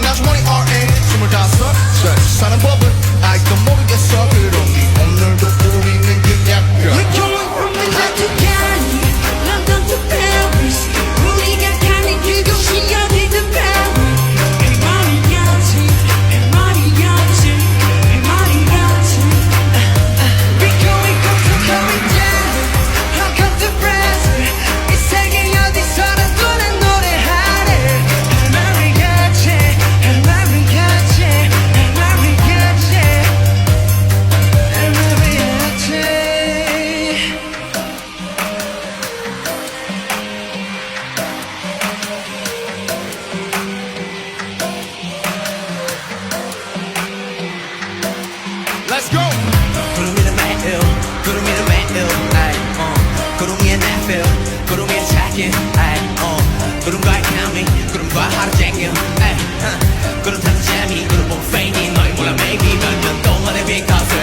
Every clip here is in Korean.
나 주머니 RN 25살 사는 법은 아직도 모르겠어. 그러니 오늘도 우리는 그냥 We're going from Manhattan to Cali, London to Paris. 우리가 가는 그곳이 어디든 Paris. 할 말이야지, 할 말이야지, 할 말이야지. We're going from Paris down, Hong Kong to Brazil. 이 세계 어디서나 난 노래하네. 할 말이야지, 할 말이야지, 할 말이야지, 할 말이야지. Let's go. 구름이는 매일 구름이는 매일 아이 구름이의 내필 구름이의 자기 아이 구름과의 감이 구름과 하루 종일 아이 구름 타는 재미 구름 보고 페인이 너희 몰라 maybe 몇 년 동안의 빛값을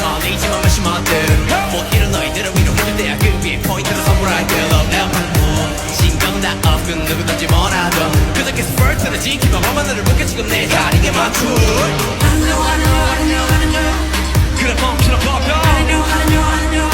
아니지만 몇십 만들 못 이룬 너희들을 위로해줄 때야 그 위에 포인트를 선물할게 Love never 신경 다 없고 누구든지 뭐라도 그저께서 first를 지키고 맘하늘을 묻게 지금 내 가리게 맞춰 I know, I know, I know, I know. 그래 멈추라 버려 I know, I know, I know.